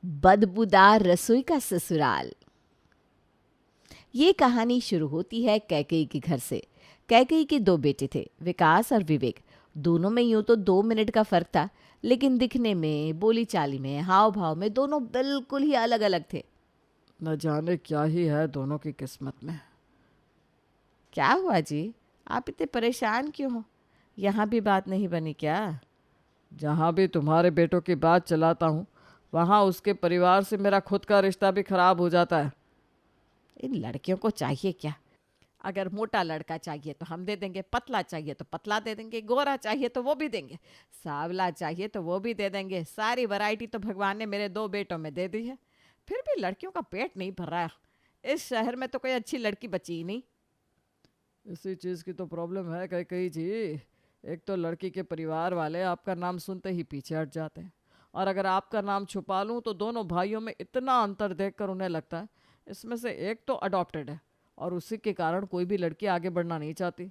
बदबूदार रसोई का ससुराल। ये कहानी शुरू होती है कैकेयी के घर से। कैकेयी के दो बेटे थे, विकास और विवेक। दोनों में यूं तो 2 मिनट का फर्क था, लेकिन दिखने में, बोली चाली में, हाव भाव में दोनों बिल्कुल ही अलग अलग थे। न जाने क्या ही है दोनों की किस्मत में। क्या हुआ जी, आप इतने परेशान क्यों हो? यहाँ भी बात नहीं बनी क्या? जहाँ भी तुम्हारे बेटों की बात चलाता हूँ वहाँ उसके परिवार से मेरा खुद का रिश्ता भी खराब हो जाता है। इन लड़कियों को चाहिए क्या? अगर मोटा लड़का चाहिए तो हम दे देंगे, पतला चाहिए तो पतला दे देंगे, गोरा चाहिए तो वो भी देंगे, सांवला चाहिए तो वो भी दे देंगे। सारी वैरायटी तो भगवान ने मेरे 2 बेटों में दे दी है। फिर भी लड़कियों का पेट नहीं भर रहा है। इस शहर में तो कोई अच्छी लड़की बची ही नहीं। इसी चीज़ की तो प्रॉब्लम है कई जी। एक तो लड़की के परिवार वाले आपका नाम सुनते ही पीछे हट जाते हैं, और अगर आपका नाम छुपा लूँ तो दोनों भाइयों में इतना अंतर देखकर उन्हें लगता है इसमें से एक तो अडॉप्टेड है, और उसी के कारण कोई भी लड़की आगे बढ़ना नहीं चाहती।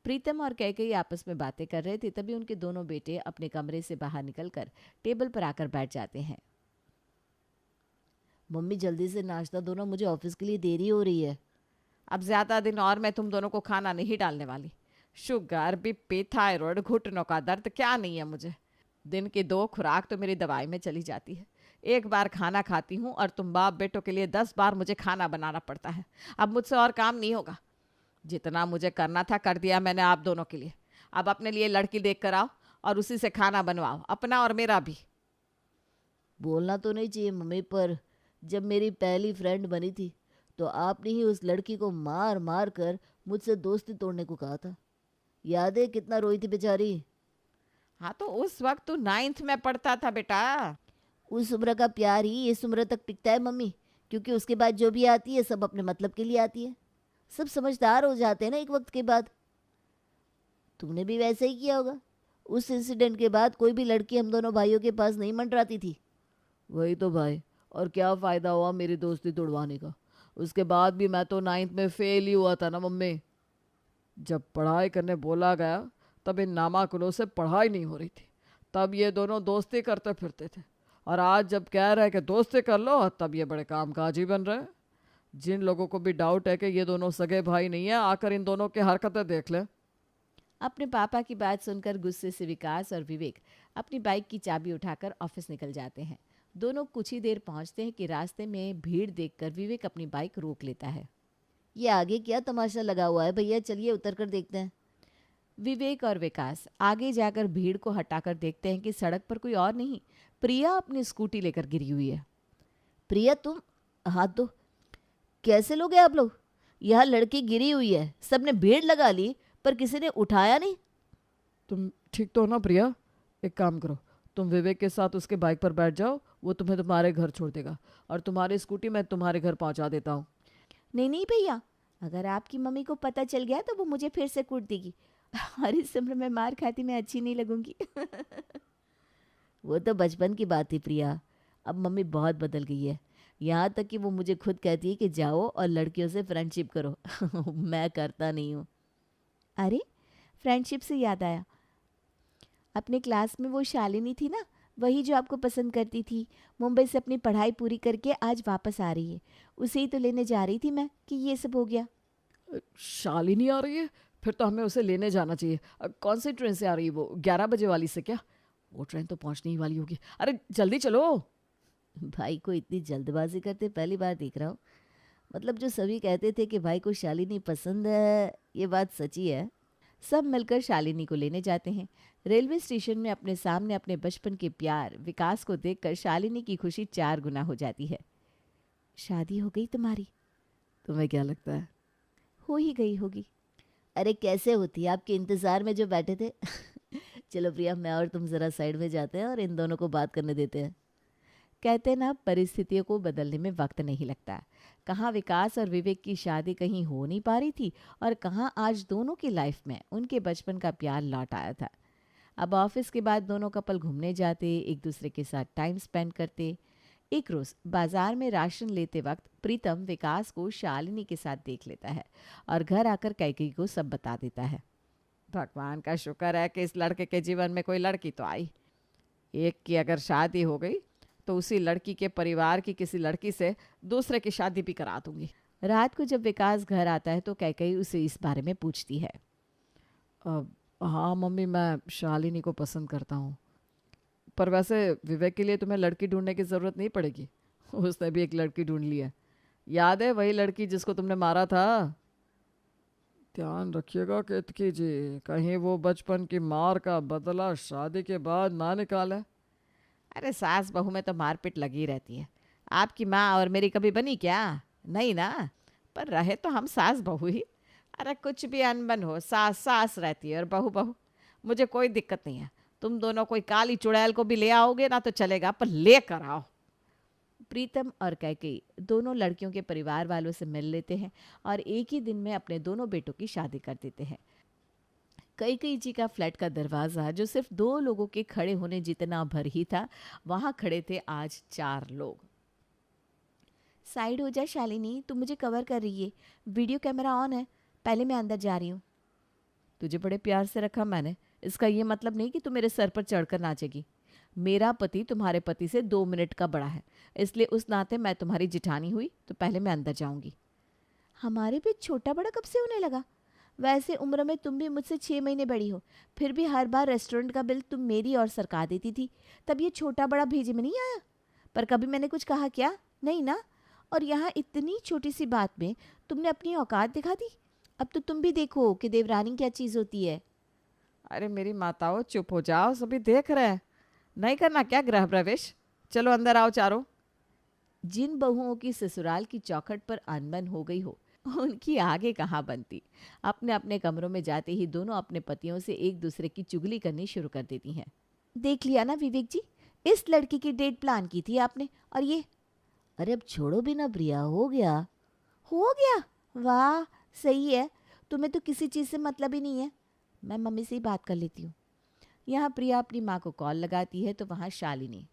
प्रीतम और कैकेयी आपस में बातें कर रहे थे, तभी उनके दोनों बेटे अपने कमरे से बाहर निकलकर टेबल पर आकर बैठ जाते हैं। मम्मी जल्दी से नाश्ता दो ना, मुझे ऑफिस के लिए देरी हो रही है। अब ज्यादा दिन और मैं तुम दोनों को खाना नहीं डालने वाली। शुगर, बीपी, थायराइड, घुटनों का दर्द क्या नहीं है मुझे। दिन की 2 खुराक तो मेरी दवाई में चली जाती है। एक बार खाना खाती हूँ और तुम बाप बेटों के लिए 10 बार मुझे खाना बनाना पड़ता है। अब मुझसे और काम नहीं होगा। जितना मुझे करना था कर दिया मैंने आप दोनों के लिए। अब अपने लिए लड़की देख कर आओ और उसी से खाना बनवाओ, अपना और मेरा भी। बोलना तो नहीं चाहिए मम्मी, पर जब मेरी पहली फ्रेंड बनी थी तो आपने ही उस लड़की को मार मार कर मुझसे दोस्ती तोड़ने को कहा था। याद है कितना रोई थी बेचारी? हाँ तो उस वक्त तू 9th में पढ़ता था बेटा। उस उम्र का प्यार ही इस उम्र तक टिकता है मम्मी, क्योंकि उसके बाद जो भी आती है सब अपने मतलब के लिए आती है। सब समझदार हो जाते हैं ना एक वक्त के बाद। तुमने भी वैसे ही किया होगा। उस इंसिडेंट के बाद कोई भी लड़की हम दोनों भाइयों के पास नहीं मंडराती थी। वही तो भाई, और क्या फ़ायदा हुआ मेरी दोस्ती तोड़वाने का? उसके बाद भी मैं तो 9th में फेल ही हुआ था ना मम्मी। जब पढ़ाई करने बोला गया तब इन नामाकुलों से पढ़ाई नहीं हो रही थी, तब ये दोनों दोस्ती करते फिरते थे, और आज जब कह रहे हैं कि दोस्ती कर लो तब ये बड़े कामकाज ही बन रहे हैं। जिन लोगों को भी डाउट है कि ये दोनों सगे भाई नहीं है, आकर इन दोनों की हरकतें देख लें। अपने पापा की बात सुनकर गुस्से से विकास और विवेक अपनी बाइक की चाबी उठाकर ऑफिस निकल जाते हैं। दोनों कुछ ही देर पहुंचते हैं कि रास्ते में भीड़ देखकर विवेक अपनी बाइक रोक लेता है। ये आगे क्या तमाशा लगा हुआ है भैया, चलिए उतर कर देखते हैं। विवेक और विकास आगे जाकर भीड़ को हटाकर देखते हैं कि सड़क पर कोई और नहीं, प्रिया अपनी स्कूटी लेकर गिरी हुई है। प्रिया तुम, हाथ दो। कैसे लोग हैं आप लोग? यहाँ लड़की गिरी हुई है, सबने भीड़ लगा ली पर किसी ने उठाया नहीं। तुम ठीक तो हो ना प्रिया? एक काम करो, तुम विवेक के साथ उसके बाइक पर बैठ जाओ, वो तुम्हें तुम्हारे घर छोड़ देगा, और तुम्हारी स्कूटी मैं तुम्हारे घर पहुंचा देता हूँ। नहीं नहीं भैया, अगर आपकी मम्मी को पता चल गया तो वो मुझे फिर से कूट देगी। और इस उम्र में मार खाती मैं अच्छी नहीं लगूंगी। वो तो बचपन की बात थी प्रिया, अब मम्मी बहुत बदल गई है। यहाँ तक कि वो मुझे खुद कहती है कि जाओ और लड़कियों से फ्रेंडशिप करो। मैं करता नहीं हूँ। अरे, फ्रेंडशिप से याद आया, अपने क्लास में वो शालिनी थी ना, वही जो आपको पसंद करती थी, मुंबई से अपनी पढ़ाई पूरी करके आज वापस आ रही है। उसे ही तो लेने जा रही थी मैं कि ये सब हो गया। शालिनी आ रही है? फिर तो हमें उसे लेने जाना चाहिए। कौन सी ट्रेन से आ रही है वो? 11 बजे वाली से क्या? वो ट्रेन तो पहुंचने ही वाली होगी। अरे जल्दी चलो। भाई को इतनी जल्दबाजी करते पहली बार देख रहा हूँ। मतलब जो सभी कहते थे कि भाई को शालिनी पसंद है, ये बात सच्ची है। सब मिलकर शालिनी को लेने जाते हैं। रेलवे स्टेशन में अपने सामने अपने बचपन के प्यार विकास को देखकर शालिनी की खुशी 4 गुना हो जाती है। शादी हो गई तुम्हारी? तुम्हें क्या लगता है? हो ही गई होगी। अरे कैसे होती, आपके इंतज़ार में जो बैठे थे। चलो प्रिया, मैं और तुम ज़रा साइड में जाते हैं और इन दोनों को बात करने देते हैं। कहते ना, परिस्थितियों को बदलने में वक्त नहीं लगता। कहाँ विकास और विवेक की शादी कहीं हो नहीं पा रही थी, और कहाँ आज दोनों की लाइफ में उनके बचपन का प्यार लौट आया था। अब ऑफिस के बाद दोनों कपल घूमने जाते, एक दूसरे के साथ टाइम स्पेंड करते। एक रोज बाजार में राशन लेते वक्त प्रीतम विकास को शालिनी के साथ देख लेता है और घर आकर कैकेयी को सब बता देता है। भगवान का शुक्र है कि इस लड़के के जीवन में कोई लड़की तो आई। एक की अगर शादी हो गई तो उसी लड़की के परिवार की किसी लड़की से दूसरे की शादी भी करा दूंगी। रात को जब विकास घर आता है तो कैकई उसे इस बारे में पूछती है। हाँ मम्मी, मैं शालिनी को पसंद करता हूँ, पर वैसे विवेक के लिए तुम्हें लड़की ढूंढने की ज़रूरत नहीं पड़ेगी। उसने भी एक लड़की ढूंढ ली है। याद है वही लड़की जिसको तुमने मारा था? ध्यान रखिएगा केतकी जी, कहीं वो बचपन की मार का बदला शादी के बाद ना निकाले। अरे सास बहू में तो मारपीट लगी रहती है। आपकी माँ और मेरी कभी बनी क्या? नहीं ना। पर रहे तो हम सास बहू ही। अरे कुछ भी अनबन हो, सास सास रहती है और बहू बहू। मुझे कोई दिक्कत नहीं है। तुम दोनों कोई काली चुड़ैल को भी ले आओगे ना तो चलेगा, पर ले कर आओ। प्रीतम और कैकेयी दोनों लड़कियों के परिवार वालों से मिल लेते हैं और एक ही दिन में अपने दोनों बेटों की शादी कर देते हैं। कैकेयी जी का फ्लैट का दरवाज़ा जो सिर्फ 2 लोगों के खड़े होने जितना भर ही था, वहाँ खड़े थे आज 4 लोग। साइड हो जा शालिनी, तू मुझे कवर कर रही है। वीडियो कैमरा ऑन है, पहले मैं अंदर जा रही हूँ। तुझे बड़े प्यार से रखा मैंने, इसका ये मतलब नहीं कि तू मेरे सर पर चढ़कर नाचेगी। मेरा पति तुम्हारे पति से 2 मिनट का बड़ा है, इसलिए उस नाते मैं तुम्हारी जिठानी हुई तो पहले मैं अंदर जाऊंगी। हमारे बीच छोटा बड़ा कब से होने लगा? वैसे उम्र में तुम भी मुझसे 6 महीने बड़ी हो, फिर भी हर बार रेस्टोरेंट का बिल तुम मेरी और सरका देती थी, तब ये छोटा बड़ा भेजे में नहीं आया। पर कभी मैंने कुछ कहा क्या? नहीं ना। और यहाँ इतनी छोटी सी बात में तुमने अपनी औकात दिखा दी। अब तो तुम भी देखो कि देवरानी क्या चीज़ होती है। अरे मेरी माताओं, चुप हो जाओ, सभी देख रहे हैं। नहीं करना क्या गृह प्रवेश? चलो अंदर आओ चारों। जिन बहुओं की ससुराल की चौखट पर अनबन हो गई हो, उनकी आगे कहाँ बनती। अपने अपने कमरों में जाते ही दोनों अपने पतियों से एक दूसरे की चुगली करनी शुरू कर देती हैं। देख लिया ना विवेक जी, इस लड़की की डेट प्लान की थी आपने, और ये। अरे अब छोड़ो भी ना प्रिया, हो गया। हो गया? वाह, सही है। तुम्हें तो किसी चीज़ से मतलब ही नहीं है। मैं मम्मी से ही बात कर लेती हूँ। यहाँ प्रिया अपनी माँ को कॉल लगाती है तो वहाँ शालिनी।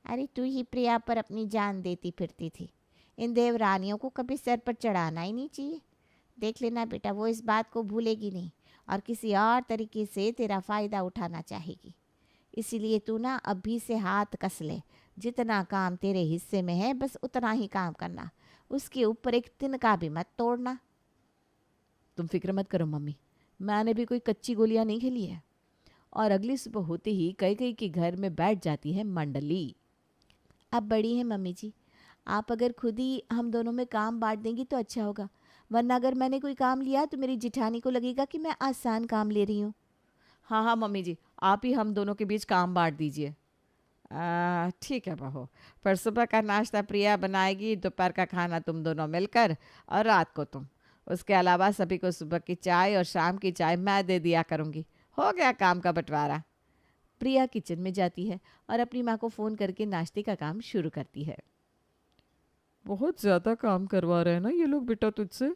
अरे तू ही प्रिया पर अपनी जान देती फिरती थी। इन देवरानियों को कभी सर पर चढ़ाना ही नहीं चाहिए। देख लेना बेटा, वो इस बात को भूलेगी नहीं और किसी और तरीके से तेरा फ़ायदा उठाना चाहेगी। इसीलिए तू ना अभी से हाथ कस ले। जितना काम तेरे हिस्से में है बस उतना ही काम करना, उसके ऊपर एक तिनका भी मत तोड़ना। तुम फिक्र मत करो मम्मी, मैंने भी कोई कच्ची गोलियां नहीं खेली है। और अगली सुबह होते ही कैकेयी के घर में बैठ जाती है मंडली। अब बड़ी है मम्मी जी, आप अगर खुद ही हम दोनों में काम बांट देंगी तो अच्छा होगा, वरना अगर मैंने कोई काम लिया तो मेरी जिठानी को लगेगा कि मैं आसान काम ले रही हूँ। हाँ हाँ मम्मी जी, आप ही हम दोनों के बीच काम बांट दीजिए। ठीक है बहू, पर सुबह का नाश्ता प्रिया बनाएगी, दोपहर का खाना तुम दोनों मिलकर, और रात को तुम। उसके अलावा सभी को सुबह की चाय और शाम की चाय मैं दे दिया करूँगी। हो गया काम का बंटवारा। प्रिया किचन में जाती है और अपनी माँ को फ़ोन करके नाश्ते का काम शुरू करती है। बहुत ज़्यादा काम करवा रहे हैं ना ये लोग बेटा तुझसे।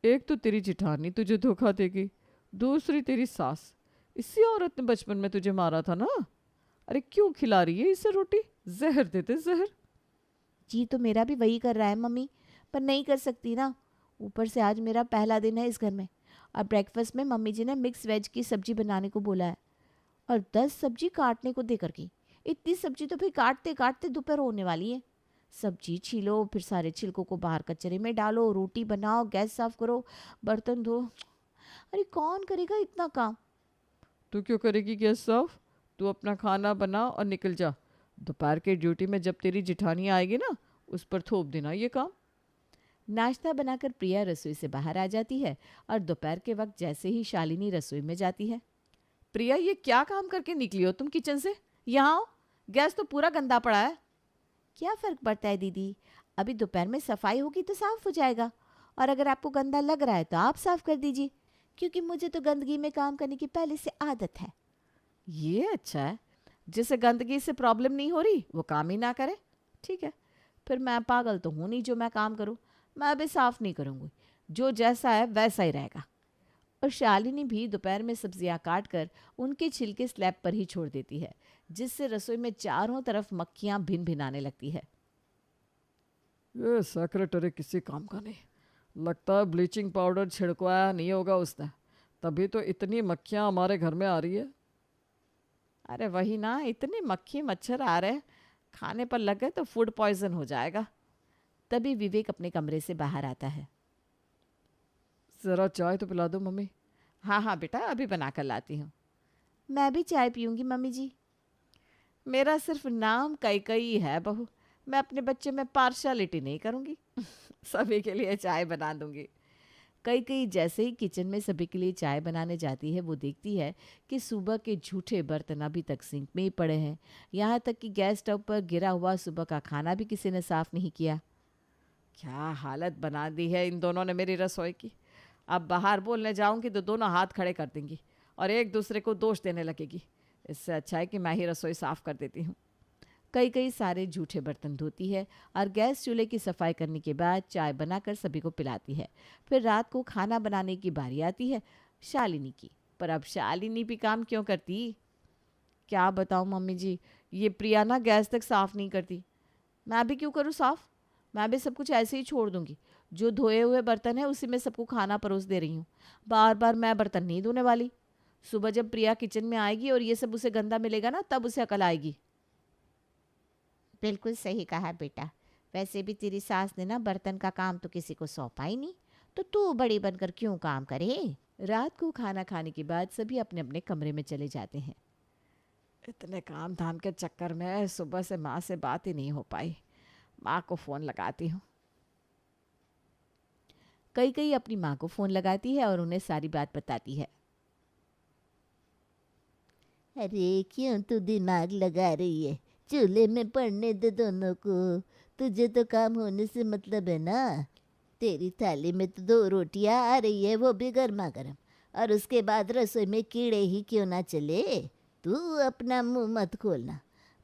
एक तो तेरी जिठानी तुझे धोखा देगी, दूसरी तेरी सास। इसी औरत ने बचपन में तुझे मारा था ना। अरे क्यों खिला रही है इसे रोटी? जहर देते जहर। जी तो मेरा भी वही कर रहा है मम्मी, पर नहीं कर सकती ना। ऊपर से आज मेरा पहला दिन है इस घर में, और ब्रेकफास्ट में मम्मी जी ने मिक्स वेज की सब्जी बनाने को बोला है, और 10 सब्जी काटने को देकर की। इतनी सब्जी तो फिर काटते काटते दोपहर होने वाली है। सब्जी छीलो, फिर सारे छिलकों को बाहर कचरे में डालो, रोटी बनाओ, गैस साफ करो, बर्तन धो। अरे कौन करेगा इतना काम? तू क्यों करेगी गैस साफ? तू अपना खाना बना और निकल जा। दोपहर की ड्यूटी में जब तेरी जिठानी आएगी ना, उस पर थोप देना ये काम। नाश्ता बनाकर प्रिया रसोई से बाहर आ जाती है और दोपहर के वक्त जैसे ही शालिनी रसोई में जाती है। प्रिया, ये क्या काम करके निकली हो तुम किचन से? यहाँ आओ, गैस तो पूरा गंदा पड़ा है। क्या फ़र्क पड़ता है दीदी, अभी दोपहर में सफाई होगी तो साफ़ हो जाएगा, और अगर आपको गंदा लग रहा है तो आप साफ़ कर दीजिए, क्योंकि मुझे तो गंदगी में काम करने की पहले से आदत है। ये अच्छा है, जिसे गंदगी से प्रॉब्लम नहीं हो रही वो काम ही ना करे। ठीक है, फिर मैं पागल तो हूँ नहीं जो मैं काम करूँ। मैं अभी साफ़ नहीं करूँगी, जो जैसा है वैसा ही रहेगा। और शालिनी भी दोपहर में सब्जियां काटकर उनके छिलके स्लैब पर ही छोड़ देती है, जिससे रसोई में चारों तरफ मक्खियां भिन भिनाने लगती है। ये सेक्रेटरी किसी काम का नहीं, लगता है ब्लीचिंग पाउडर छिड़कवाया नहीं होगा उसने, तभी तो इतनी मक्खियां हमारे घर में आ रही है। अरे वही ना, इतने मक्खी मच्छर आ रहे हैं, खाने पर लग गए तो फूड पॉइजन हो जाएगा। तभी विवेक अपने कमरे से बाहर आता है। ज़रा चाय तो पिला दो मम्मी। हाँ हाँ बेटा, अभी बना कर लाती हूँ। मैं भी चाय पीऊंगी मम्मी जी। मेरा सिर्फ नाम कई है बहू, मैं अपने बच्चे में पार्शलिटी नहीं करूँगी। सभी के लिए चाय बना दूंगी। कई जैसे ही किचन में सभी के लिए चाय बनाने जाती है, वो देखती है कि सुबह के झूठे बर्तन अभी तक सिंक में ही पड़े हैं। यहाँ तक कि गैस स्टोव पर गिरा हुआ सुबह का खाना भी किसी ने साफ नहीं किया। क्या हालत बना दी है इन दोनों ने मेरी रसोई की। अब बाहर बोलने जाऊंगी तो दोनों हाथ खड़े कर देंगी और एक दूसरे को दोष देने लगेगी। इससे अच्छा है कि मैं ही रसोई साफ कर देती हूँ। कई सारे झूठे बर्तन धोती है और गैस चूल्हे की सफाई करने के बाद चाय बनाकर सभी को पिलाती है। फिर रात को खाना बनाने की बारी आती है शालिनी की। पर अब शालिनी भी काम क्यों करती? क्या बताऊँ मम्मी जी, ये प्रिया ना गैस तक साफ़ नहीं करती। मैं भी क्यों करूँ साफ़? मैं भी सब कुछ ऐसे ही छोड़ दूंगी। जो धोए हुए बर्तन है उसी में सबको खाना परोस दे रही हूँ। बार बार मैं बर्तन नहीं धोने वाली। सुबह जब प्रिया किचन में आएगी और ये सब उसे गंदा मिलेगा ना, तब उसे अकल आएगी। बिल्कुल सही कहा बेटा। वैसे भी तेरी सास ने ना बर्तन का काम तो किसी को सौंपा ही नहीं, तो तू बड़ी बनकर क्यों काम करे। रात को खाना खाने के बाद सभी अपने अपने कमरे में चले जाते हैं। इतने काम धाम के चक्कर में सुबह से माँ से बात ही नहीं हो पाई। माँ को फ़ोन लगाती हूँ। कई अपनी माँ को फ़ोन लगाती है और उन्हें सारी बात बताती है। अरे क्यों तू दिमाग लगा रही है, चूल्हे में पड़ने दे दोनों को। तुझे तो काम होने से मतलब है ना। तेरी थाली में तो 2 रोटियां आ रही है, वो भी गर्मा गर्म, और उसके बाद रसोई में कीड़े ही क्यों ना चले। तू अपना मुंह मत खोलना।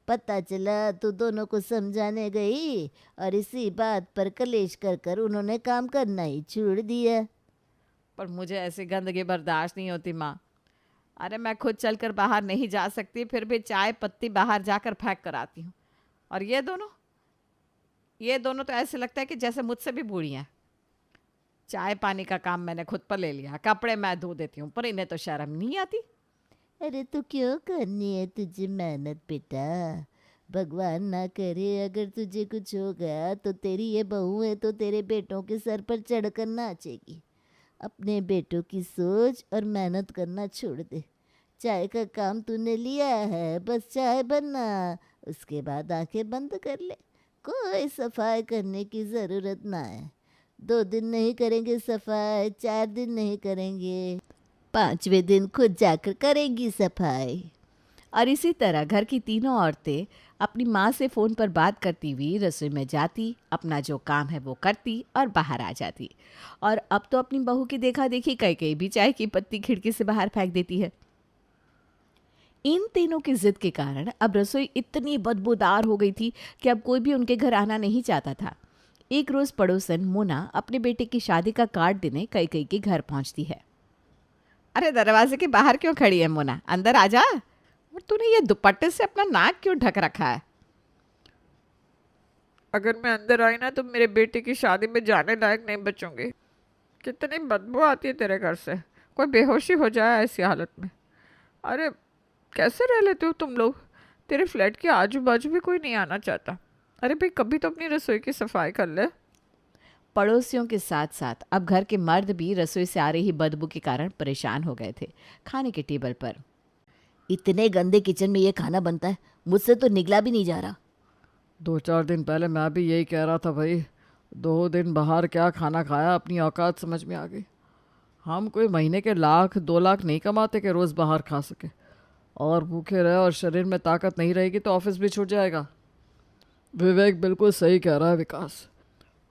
पता चला तू दोनों को समझाने गई और इसी बात पर कलेश कर कर उन्होंने काम करना ही छोड़ दिया। पर मुझे ऐसी गंदगी बर्दाश्त नहीं होती माँ। अरे मैं खुद चलकर बाहर नहीं जा सकती, फिर भी चाय पत्ती बाहर जाकर फेंक कर आती हूँ। और ये दोनों तो ऐसे लगता है कि जैसे मुझसे भी बूढ़ी हैं। चाय पानी का काम मैंने खुद पर ले लिया, कपड़े मैं धो देती हूँ, पर इन्हें तो शर्म नहीं आती। अरे तो क्यों करनी है तुझे मेहनत बेटा। भगवान ना करे अगर तुझे कुछ हो गया तो तेरी ये बहू है तो तेरे बेटों के सर पर चढ़कर नाचेगी। अपने बेटों की सोच और मेहनत करना छोड़ दे। चाय का काम तूने लिया है, बस चाय बना, उसके बाद आंखें बंद कर ले। कोई सफाई करने की ज़रूरत ना है। 2 दिन नहीं करेंगे सफाई, 4 दिन नहीं करेंगे, 5वें दिन खुद जाकर करेंगी सफाई। और इसी तरह घर की तीनों औरतें अपनी माँ से फ़ोन पर बात करती हुई रसोई में जाती, अपना जो काम है वो करती और बाहर आ जाती। और अब तो अपनी बहू की देखा देखी कई भी चाय की पत्ती खिड़की से बाहर फेंक देती है। इन तीनों की जिद के कारण अब रसोई इतनी बदबूदार हो गई थी कि अब कोई भी उनके घर आना नहीं चाहता था। एक रोज़ पड़ोसन मोना अपने बेटे की शादी का कार्ड देने कई के घर पहुंचती है। अरे दरवाजे के बाहर क्यों खड़ी है मोना, अंदर आ जा। और तूने ये दुपट्टे से अपना नाक क्यों ढक रखा है? अगर मैं अंदर आई ना तो मेरे बेटे की शादी में जाने लायक नहीं बचूंगी। कितनी बदबू आती है तेरे घर से, कोई बेहोशी हो जाए ऐसी हालत में। अरे कैसे रह लेते हो तुम लोग? तेरे फ्लैट के आजू बाजू भी कोई नहीं आना चाहता। अरे भाई कभी तो अपनी रसोई की सफाई कर ले। पड़ोसियों के साथ साथ अब घर के मर्द भी रसोई से आ रही बदबू के कारण परेशान हो गए थे। खाने के टेबल पर इतने गंदे किचन में ये खाना बनता है, मुझसे तो निगला भी नहीं जा रहा। 2-4 दिन पहले मैं भी यही कह रहा था भाई। 2 दिन बाहर क्या खाना खाया, अपनी औकात समझ में आ गई। हम कोई महीने के 1-2 लाख नहीं कमाते कि रोज़ बाहर खा सके। और भूखे रहे और शरीर में ताकत नहीं रहेगी तो ऑफिस भी छूट जाएगा। विवेक बिल्कुल सही कह रहा है विकास।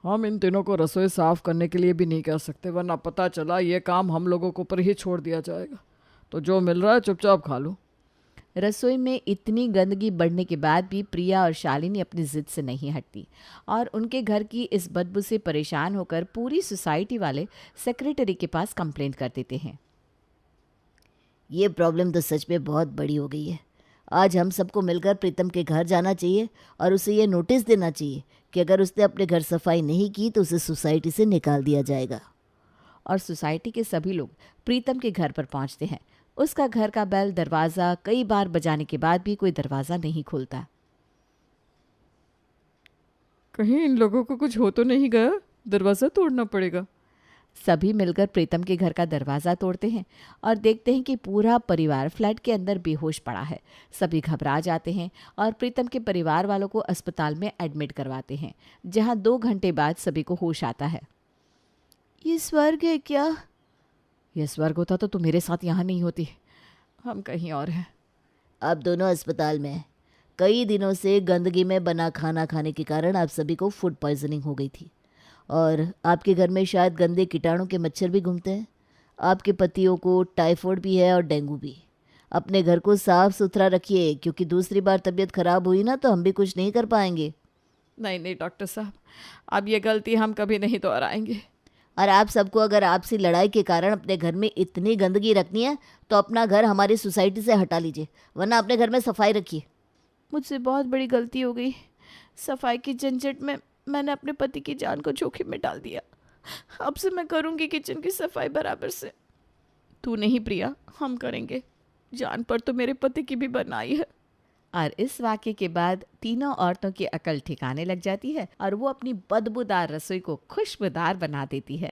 हम इन तीनों को रसोई साफ़ करने के लिए भी नहीं कह सकते, वरना पता चला ये काम हम लोगों को ऊपर ही छोड़ दिया जाएगा। तो जो मिल रहा है चुपचाप खा लो। रसोई में इतनी गंदगी बढ़ने के बाद भी प्रिया और शालिनी अपनी जिद से नहीं हटती और उनके घर की इस बदबू से परेशान होकर पूरी सोसाइटी वाले सेक्रेटरी के पास कंप्लेंट कर देते हैं। ये प्रॉब्लम तो सच में बहुत बड़ी हो गई है। आज हम सबको मिलकर प्रीतम के घर जाना चाहिए और उसे ये नोटिस देना चाहिए कि अगर उसने अपने घर सफाई नहीं की तो उसे सोसाइटी से निकाल दिया जाएगा। और सोसाइटी के सभी लोग प्रीतम के घर पर पहुंचते हैं। उसका घर का बेल दरवाज़ा कई बार बजाने के बाद भी कोई दरवाज़ा नहीं खुलता। कहीं इन लोगों को कुछ हो तो नहीं गया, दरवाज़ा तोड़ना पड़ेगा। सभी मिलकर प्रीतम के घर का दरवाज़ा तोड़ते हैं और देखते हैं कि पूरा परिवार फ्लैट के अंदर बेहोश पड़ा है। सभी घबरा जाते हैं और प्रीतम के परिवार वालों को अस्पताल में एडमिट करवाते हैं, जहां 2 घंटे बाद सभी को होश आता है। ये स्वर्ग है क्या? यह स्वर्ग होता तो तू मेरे साथ यहाँ नहीं होती, हम कहीं और हैं। आप दोनों अस्पताल में हैं। कई दिनों से गंदगी में बना खाना खाने के कारण आप सभी को फूड पॉइजनिंग हो गई थी और आपके घर में शायद गंदे कीटाणु के मच्छर भी घूमते हैं। आपके पतियों को टाइफाइड भी है और डेंगू भी। अपने घर को साफ सुथरा रखिए, क्योंकि दूसरी बार तबीयत खराब हुई ना तो हम भी कुछ नहीं कर पाएंगे। नहीं नहीं डॉक्टर साहब, अब ये गलती हम कभी नहीं दोहराएंगे। और आप सबको अगर आपसी लड़ाई के कारण अपने घर में इतनी गंदगी रखनी है तो अपना घर हमारी सोसाइटी से हटा लीजिए, वरना अपने घर में सफाई रखिए। मुझसे बहुत बड़ी गलती हो गई। सफाई की झंझट में मैंने अपने पति की जान को जोखिम में डाल दिया। अब से मैं करूंगी किचन की सफाई बराबर से। तू नहीं प्रिया, हम करेंगे। जान पर तो मेरे पति की भी बनाई है। और इस वाक़ये के बाद तीनों औरतों की अकल ठिकाने लग जाती है और वो अपनी बदबूदार रसोई को खुशबूदार बना देती है।